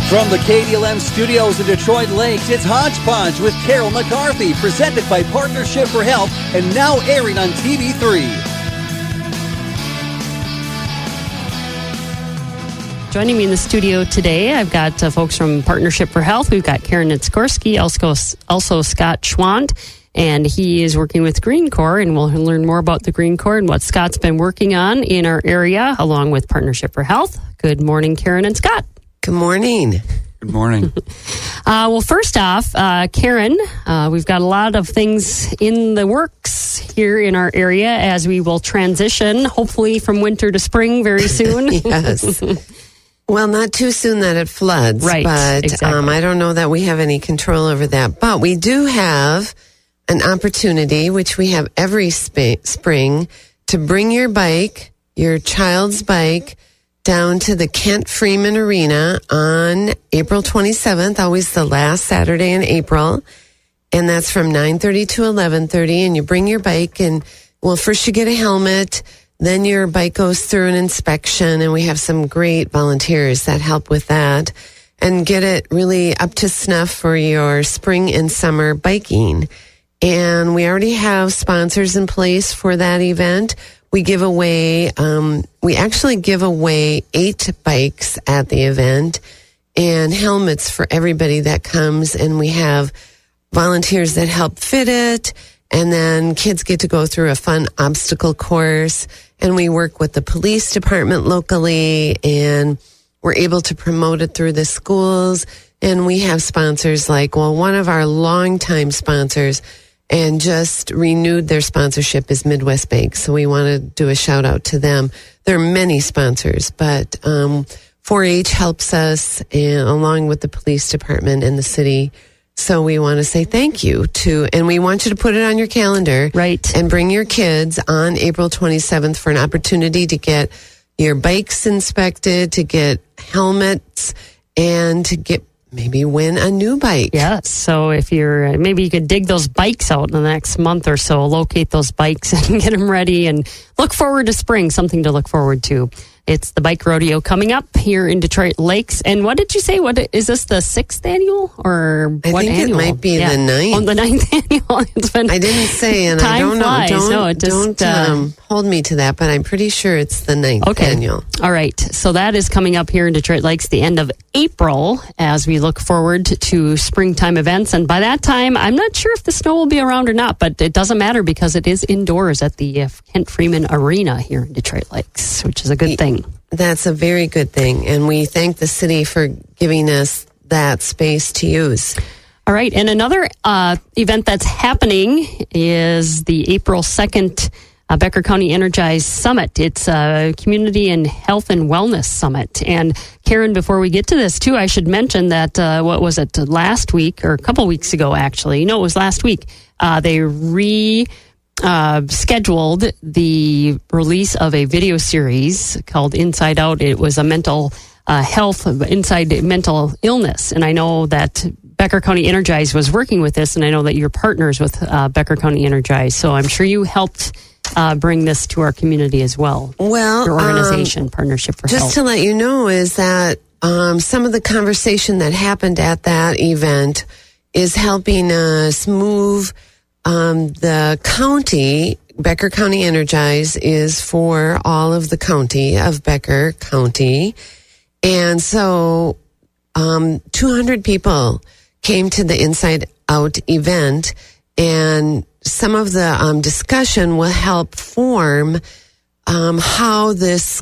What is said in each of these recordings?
From the KDLM studios in Detroit Lakes, it's Hodge Podge with Carol McCarthy, presented by Partnership for Health, and now airing on TV3. Joining me in the studio today, I've got folks from Partnership for Health. We've got Karen Nitskorski, also Scott Schwant, and he is working with Green Corps, and we'll learn more about the Green Corps and what Scott's been working on in our area, along with Partnership for Health. Good morning, Karen and Scott. Good morning. Good morning. Well, first off, Karen, we've got a lot of things in the works here in our area as we will transition, hopefully from winter to spring very soon. Yes. Well, not too soon that it floods. Right, but exactly. I don't know that we have any control over that. But we do have an opportunity, which we have every spring, to bring your bike, your child's bike, down to the Kent Freeman Arena on April 27th, always the last Saturday in April. And that's from 9:30 to 11:30. And you bring your bike and, well, first you get a helmet, then your bike goes through an inspection. And we have some great volunteers that help with that and get it really up to snuff for your spring and summer biking. And we already have sponsors in place for that event. We actually give away 8 bikes at the event and helmets for everybody that comes. And we have volunteers that help fit it. And then kids get to go through a fun obstacle course. And we work with the police department locally, and we're able to promote it through the schools. And we have sponsors like, well, one of our longtime sponsors and just renewed their sponsorship is Midwest Bank. So we want to do a shout out to them. There are many sponsors, but 4-H helps us, and along with the police department and the city. So we want to say thank you and we want you to put it on your calendar. Right. And bring your kids on April 27th for an opportunity to get your bikes inspected, to get helmets, and to maybe win a new bike. Yes. So if maybe you could dig those bikes out in the next month or so, locate those bikes and get them ready and look forward to spring, something to look forward to. It's the bike rodeo coming up here in Detroit Lakes. And what did you say? Is this the 6th annual or I what think annual? It might be the 9th. Oh, the 9th annual. It's been I didn't say, and I don't flies. know. Don't hold me to that, but I'm pretty sure it's the 9th annual. All right. So that is coming up here in Detroit Lakes the end of April as we look forward to springtime events. And by that time, I'm not sure if the snow will be around or not, but it doesn't matter because it is indoors at the Kent Freeman Arena here in Detroit Lakes, which is a good thing. That's a very good thing. And we thank the city for giving us that space to use. All right. And another event that's happening is the April 2nd Becker County Energize Summit. It's a community and health and wellness summit. And Karen, before we get to this too, I should mention that, last week or a couple weeks ago, actually? No, it was last week. They scheduled the release of a video series called Inside Out. It was a mental health, inside mental illness. And I know that Becker County Energize was working with this, and I know that you're partners with Becker County Energize. So I'm sure you helped bring this to our community as well. Well, your organization, Partnership for Health. Just to let you know is that some of the conversation that happened at that event is helping us move the county. Becker County Energize is for all of the county of Becker County. And so 200 people came to the Inside Out event, and some of the discussion will help form how this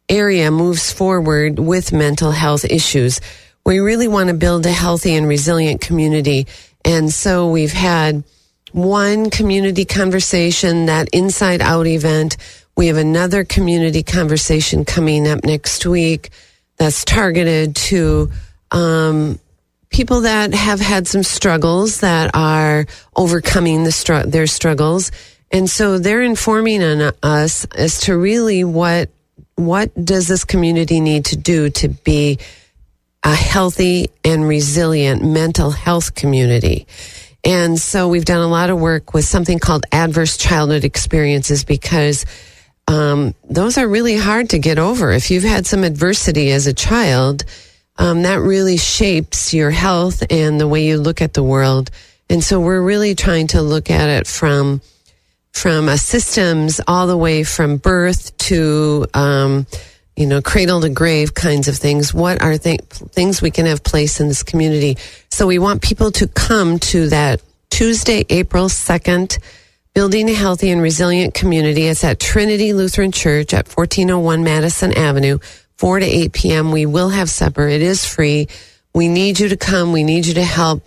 area moves forward with mental health issues. We really want to build a healthy and resilient community. And so we've had one community conversation, that Inside Out event. We have another community conversation coming up next week that's targeted to people that have had some struggles, that are overcoming their struggles. And so they're informing on us as to really what does this community need to do to be a healthy and resilient mental health community. And so we've done a lot of work with something called adverse childhood experiences, because those are really hard to get over. If you've had some adversity as a child, that really shapes your health and the way you look at the world. And so we're really trying to look at it from systems all the way from birth to, cradle to grave kinds of things. What are things we can have place in this community? So we want people to come to that Tuesday, April 2nd, Building a Healthy and Resilient Community. It's at Trinity Lutheran Church at 1401 Madison Avenue, 4 to 8 p.m. We will have supper. It is free. We need you to come. We need you to help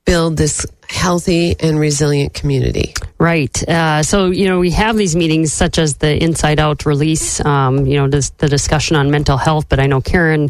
build this healthy and resilient community. Right. So, we have these meetings such as the Inside Out release, the discussion on mental health. But I know Karen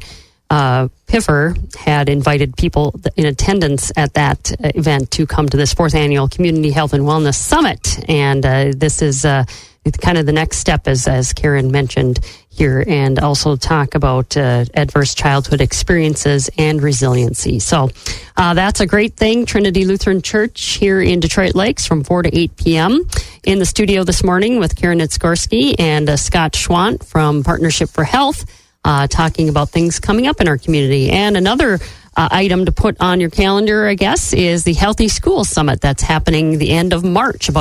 Piffer had invited people in attendance at that event to come to this 4th Annual Community Health and Wellness Summit. And this is kind of the next step, as Karen mentioned here, and also talk about adverse childhood experiences and resiliency. So that's a great thing. Trinity Lutheran Church here in Detroit Lakes from 4 to 8 p.m. In the studio this morning with Karen Itzgorski and Scott Schwant from Partnership for Health, talking about things coming up in our community. And another item to put on your calendar, I guess, is the Healthy School Summit that's happening the end of March, a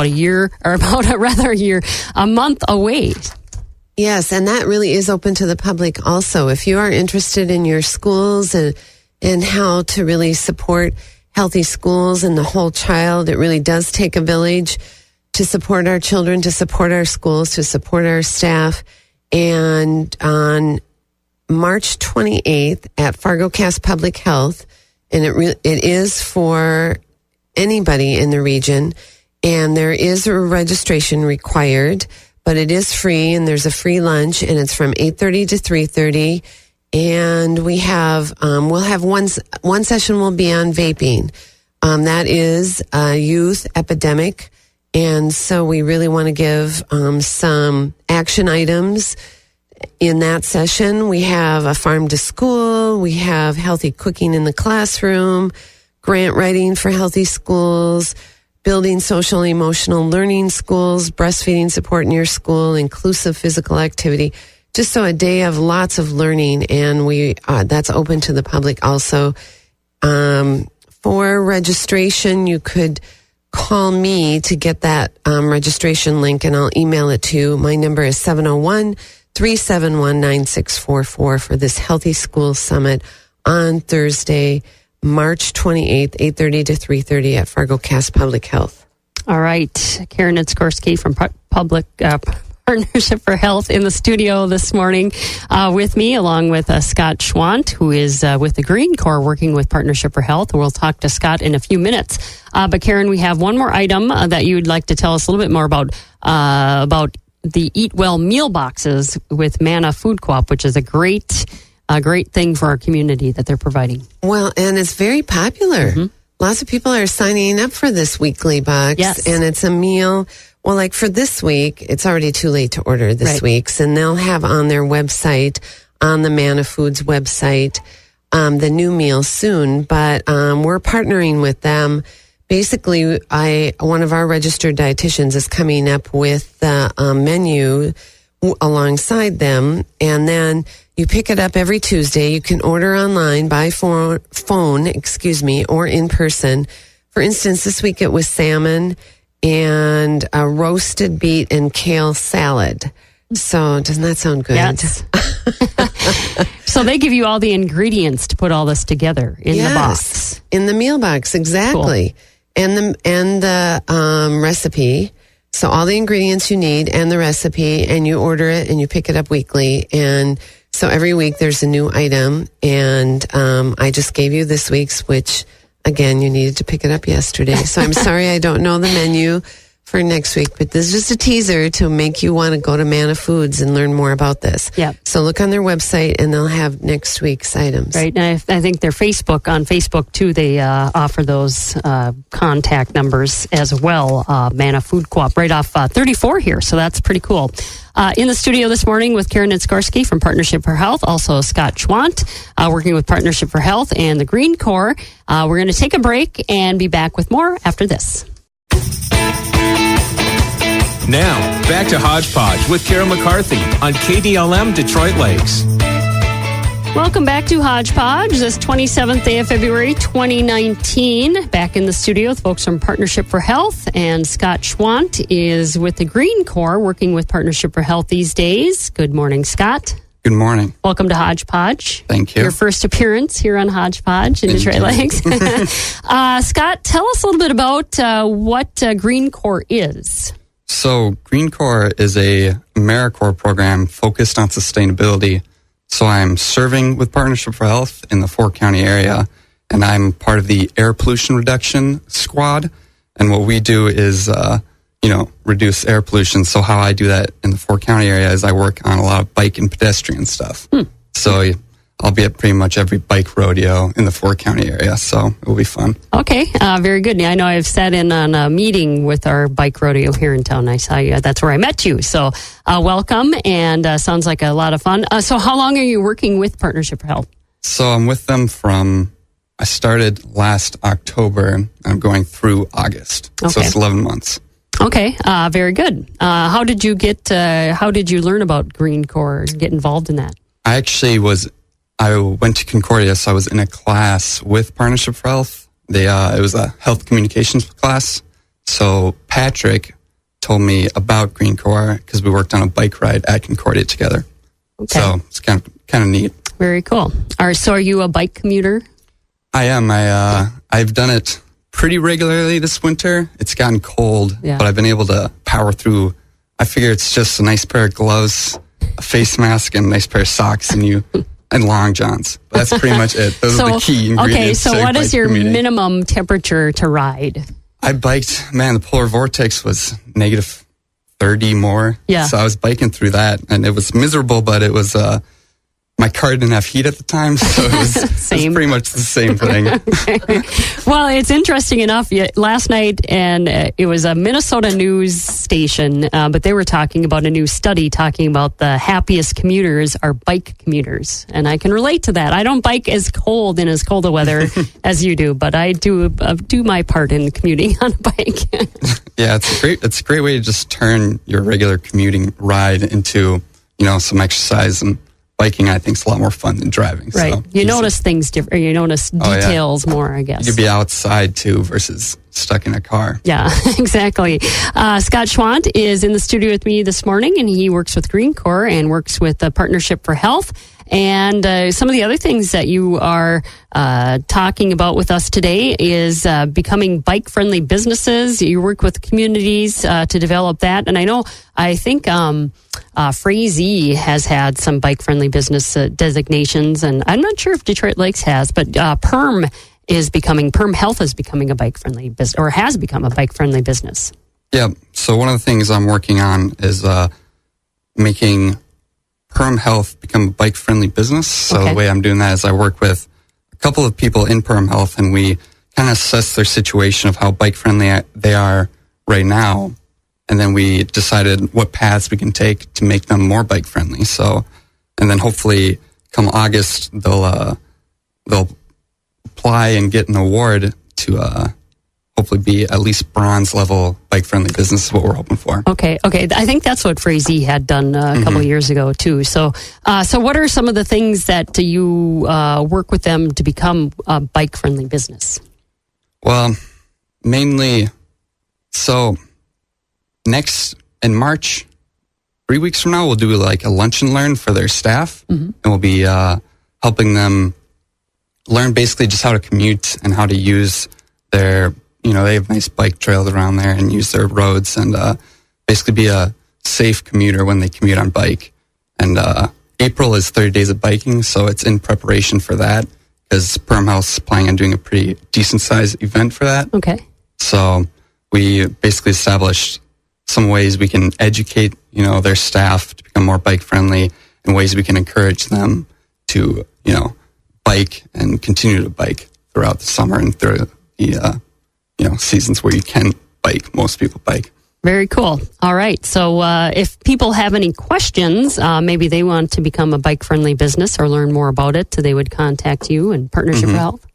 month away. Yes, and that really is open to the public also. If you are interested in your schools and how to really support healthy schools and the whole child, it really does take a village to support our children, to support our schools, to support our staff. And on March 28th at FargoCast Public Health, and it is for anybody in the region, and there is a registration required, but it is free, and there's a free lunch, and it's from 8:30 to 3:30, and we have we'll have one session will be on vaping. That is a youth epidemic, and so we really want to give some action items. In that session, we have a farm to school, we have healthy cooking in the classroom, grant writing for healthy schools, building social emotional learning schools, breastfeeding support in your school, inclusive physical activity. Just so a day of lots of learning, and that's open to the public also. For registration, you could call me to get that registration link, and I'll email it to you. My number is 701-371-9644 for this Healthy School Summit on Thursday, March 28th, 8:30 to 3:30 at FargoCast Public Health. All right. Karen Itzgorski from Partnership for Health in the studio this morning with me, along with Scott Schwant, who is with the Green Corps working with Partnership for Health. We'll talk to Scott in a few minutes. But Karen, we have one more item that you would like to tell us a little bit more about the Eat Well meal boxes with Manna Food Co-op, which is a great thing for our community that they're providing. Well, and it's very popular. Mm-hmm. Lots of people are signing up for this weekly box. Yes. And it's a meal. Well, like for this week, it's already too late to order this week's, and they'll have on their website, on the Manna Foods website, the new meal soon. But we're partnering with them. Basically, one of our registered dietitians is coming up with the menu alongside them, and then you pick it up every Tuesday. You can order online by phone, or in person. For instance, this week it was salmon and a roasted beet and kale salad. So doesn't that sound good? Yes. So they give you all the ingredients to put all this together in the box. In the meal box, exactly. Cool. And the recipe. So all the ingredients you need and the recipe, and you order it and you pick it up weekly. And so every week there's a new item, and I just gave you this week's, which again, you needed to pick it up yesterday. So I'm sorry I don't know the menu for next week, but this is just a teaser to make you want to go to Manna Foods and learn more about this. Yeah. So look on their website, and they'll have next week's items. Right. And I think their on Facebook too, they offer those contact numbers as well. Manna Food Co-op right off 34 here. So that's pretty cool. In the studio this morning with Karen Itzgorski from Partnership for Health, also Scott Schwant, working with Partnership for Health and the Green Corps. We're going to take a break and be back with more after this. Now, back to Hodge Podge with Carol McCarthy on KDLM Detroit Lakes. Welcome back to Hodge Podge, this 27th day of February 2019. Back in the studio with folks from Partnership for Health, and Scott Schwant is with the Green Corps working with Partnership for Health these days. Good morning, Scott. Good morning. Welcome to Hodge Podge. Thank you. Your first appearance here on Hodge Podge in Detroit Lakes. Scott, tell us a little bit about what Green Corps is. So Green Corps is a AmeriCorps program focused on sustainability. So I'm serving with Partnership for Health in the 4-county area, and I'm part of the air pollution reduction squad. And what we do is, reduce air pollution. So how I do that in the 4-county area is I work on a lot of bike and pedestrian stuff. So I'll be at pretty much every bike rodeo in the 4-county area. So it will be fun. Okay, very good. I know I've sat in on a meeting with our bike rodeo here in town. I saw you. That's where I met you. So welcome, and sounds like a lot of fun. So how long are you working with Partnership for Health? So I'm with them I started last October, and I'm going through August. Okay. So it's 11 months. Okay, very good. How did you learn about Green Corps, get involved in that? I went to Concordia, so I was in a class with Partnership for Health. It was a health communications class. So Patrick told me about Green Corps because we worked on a bike ride at Concordia together. Okay. So it's kind of neat. Very cool. So are you a bike commuter? I am. I've done it pretty regularly this winter. It's gotten cold, but I've been able to power through. I figure it's just a nice pair of gloves, a face mask, and a nice pair of socks, and long johns. But that's pretty much it. Those are the key ingredients. Okay, so what is your commuting. minimum temperature to ride? I biked, the polar vortex was negative 30 more. Yeah. So I was biking through that, and it was miserable, but it was, my car didn't have heat at the time, so it was pretty much the same thing. Okay. Well, it's interesting enough. Last night, and it was a Minnesota news station, but they were talking about a new study talking about the happiest commuters are bike commuters, and I can relate to that. I don't bike as cold in as cold a weather as you do, but I do my part in commuting on a bike. Yeah, it's a great way to just turn your regular commuting ride into some exercise, and biking, I think, is a lot more fun than driving. Right. So you notice things different. You notice details more, I guess. You could be outside, too, versus stuck in a car. Yeah, exactly. Scott Schwant is in the studio with me this morning, and he works with Green Corps and works with the Partnership for Health. And some of the other things that you are talking about with us today is becoming bike-friendly businesses. You work with communities to develop that. And I think Frazee has had some bike-friendly business designations. And I'm not sure if Detroit Lakes has, but Perm Health is becoming a bike-friendly business, or has become a bike-friendly business. Yeah. So one of the things I'm working on is making Perm Health become a bike-friendly business. So The way I'm doing that is I work with a couple of people in Perm Health, and we kind of assess their situation of how bike-friendly they are right now. And then we decided what paths we can take to make them more bike-friendly. So, and then hopefully come August, they'll apply and get an award to hopefully be at least bronze level bike-friendly business is what we're hoping for. Okay. I think that's what Frazee had done a couple of years ago too. So what are some of the things that you work with them to become a bike-friendly business? Well, mainly, so next in March, 3 weeks from now, we'll do like a lunch and learn for their staff, and we'll be helping them learn basically just how to commute and how to use their, they have nice bike trails around there, and use their roads, and basically be a safe commuter when they commute on bike. And April is 30 days of biking, so it's in preparation for that, because Perm Health's planning on doing a pretty decent sized event for that. Okay. So we basically established some ways we can educate, their staff to become more bike friendly, and ways we can encourage them to, bike and continue to bike throughout the summer and through the, seasons where you can bike. Most people bike. Very cool. All right. So if people have any questions, maybe they want to become a bike-friendly business or learn more about it, they would contact you and Partnership for Health.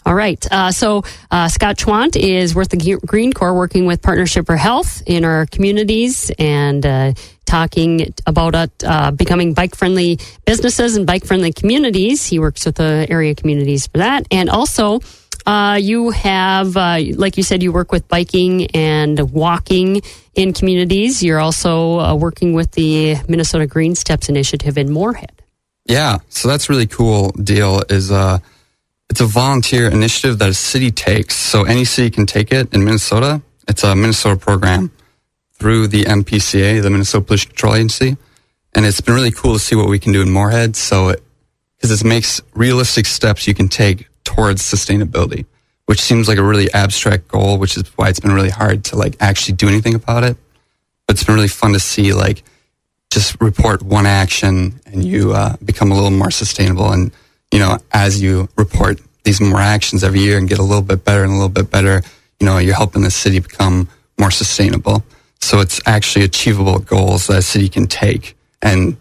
All right. So Scott Schwant is with the Green Corps, working with Partnership for Health in our communities and talking about becoming bike-friendly businesses and bike-friendly communities. He works with the area communities for that. And also, you have, like you said, you work with biking and walking in communities. You're also working with the Minnesota Green Steps Initiative in Moorhead. Yeah, so that's a really cool deal. It's a volunteer initiative that a city takes. So any city can take it in Minnesota. It's a Minnesota program through the MPCA, the Minnesota Pollution Control Agency. And it's been really cool to see what we can do in Moorhead. Because it makes realistic steps you can take towards sustainability, which seems like a really abstract goal, which is why it's been really hard to actually do anything about it. But it's been really fun to see just report one action and you become a little more sustainable. And as you report these more actions every year and get a little bit better and a little bit better, you're helping the city become more sustainable. So it's actually achievable goals that a city can take. And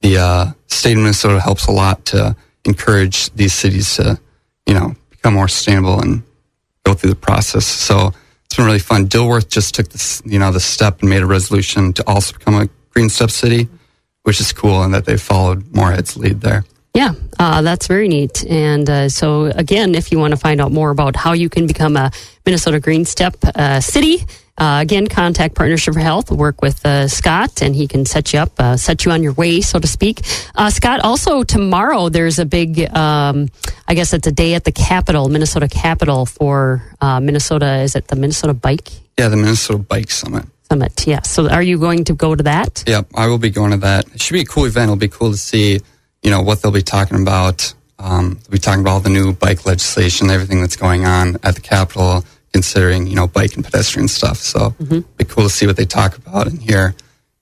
the state of Minnesota helps a lot to encourage these cities to, become more sustainable and go through the process. So it's been really fun. Dilworth just took this, the step and made a resolution to also become a Green Step city, which is cool, and that they followed Moorhead's lead there. Yeah, that's very neat. And so, again, if you want to find out more about how you can become a Minnesota Green Step city, again, contact Partnership for Health, work with Scott, and he can set you up, set you on your way, so to speak. Scott, also tomorrow there's a big, I guess it's a day at the Capitol, Minnesota Capitol for Minnesota. Is it the Minnesota Bike? Yeah, the Minnesota Bike Summit. Yeah. So are you going to go to that? Yep, I will be going to that. It should be a cool event. It'll be cool to see, what they'll be talking about. They'll be talking about all the new bike legislation, everything that's going on at the Capitol, considering, bike and pedestrian stuff. So it'll be cool to see what they talk about and hear.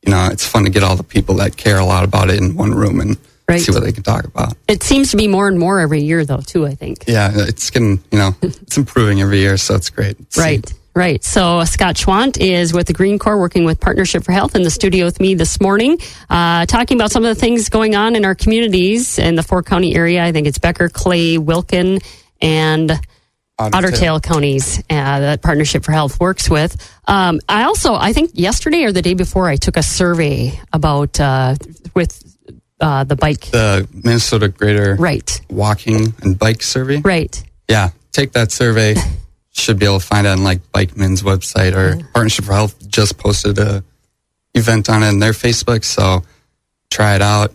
It's fun to get all the people that care a lot about it in one room and see what they can talk about. It seems to be more and more every year, though, too, I think. Yeah, it's getting, it's improving every year, so it's great. Right. So Scott Schwant is with the Green Corps, working with Partnership for Health, in the studio with me this morning, talking about some of the things going on in our communities in the four-county area. I think it's Becker, Clay, Wilkin, and Otter Tail counties that Partnership for Health works with. I think yesterday or the day before, I took a survey about with the bike. The Minnesota Greater Walking and Bike Survey. Right. Yeah, take that survey. Should be able to find it on Bikeman's website, or Partnership for Health just posted a event on it in their Facebook. So try it out.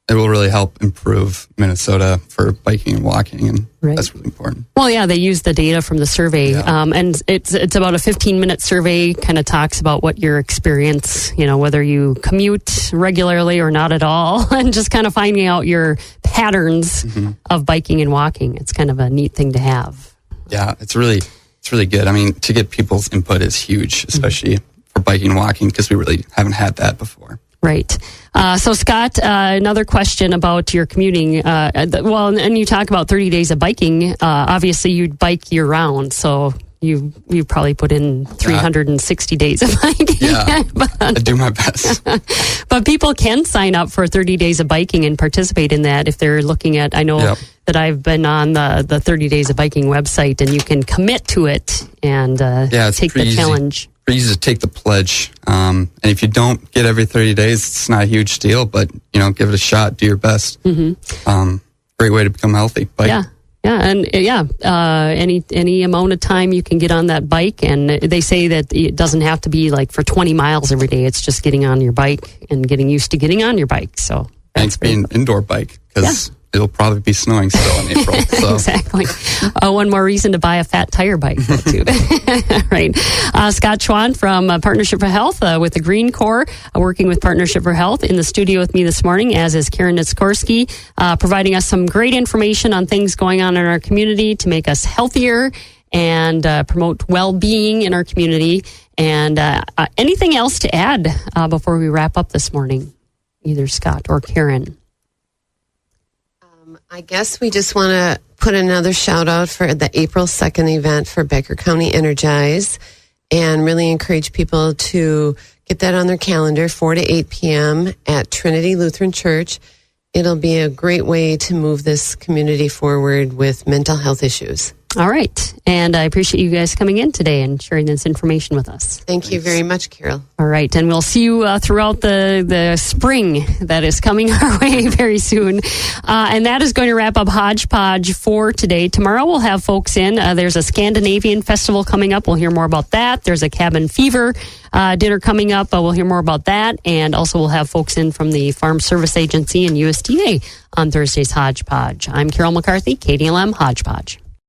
It will really help improve Minnesota for biking and walking, and that's really important. Well, yeah, they use the data from the survey, and it's about a 15-minute survey. Kind of talks about what your experience, whether you commute regularly or not at all, and just kind of finding out your patterns of biking and walking. It's kind of a neat thing to have. Yeah, it's really good. I mean, to get people's input is huge, especially for biking and walking, because we really haven't had that before. Right. So, Scott, another question about your commuting. And you talk about 30 days of biking. Obviously, you bike year-round, so you probably put in 360 days of biking. Yeah, I do my best. But people can sign up for 30 days of biking and participate in that if they're looking at, I know that I've been on the 30 days of biking website, and you can commit to it and take the challenge. Easy to take the pledge, and if you don't get every 30 days, it's not a huge deal, but give it a shot, do your best. Great way to become healthy. Bike. Any amount of time you can get on that bike, and they say that it doesn't have to be for 20 miles every day. It's just getting on your bike and getting used to getting on your bike. So thanks being an indoor bike, because it'll probably be snowing still in April. So. Exactly. One more reason to buy a fat tire bike, too. Right. Scott Schwant from Partnership for Health with the Green Corps, working with Partnership for Health, in the studio with me this morning, as is Karen Nitskorsky, providing us some great information on things going on in our community to make us healthier and promote well-being in our community. And anything else to add before we wrap up this morning, either Scott or Karen? I guess we just want to put another shout out for the April 2nd event for Becker County Energize, and really encourage people to get that on their calendar, 4 to 8 p.m. at Trinity Lutheran Church. it'll be a great way to move this community forward with mental health issues. All right. And I appreciate you guys coming in today and sharing this information with us. Thank you very much, Carol. All right. And we'll see you throughout the spring that is coming our way very soon. And that is going to wrap up Hodge Podge for today. Tomorrow we'll have folks in. There's a Scandinavian festival coming up. We'll hear more about that. There's a cabin fever dinner coming up. We'll hear more about that. And also we'll have folks in from the Farm Service Agency and USDA on Thursday's Hodge Podge. I'm Carol McCarthy, KDLM Hodge Podge.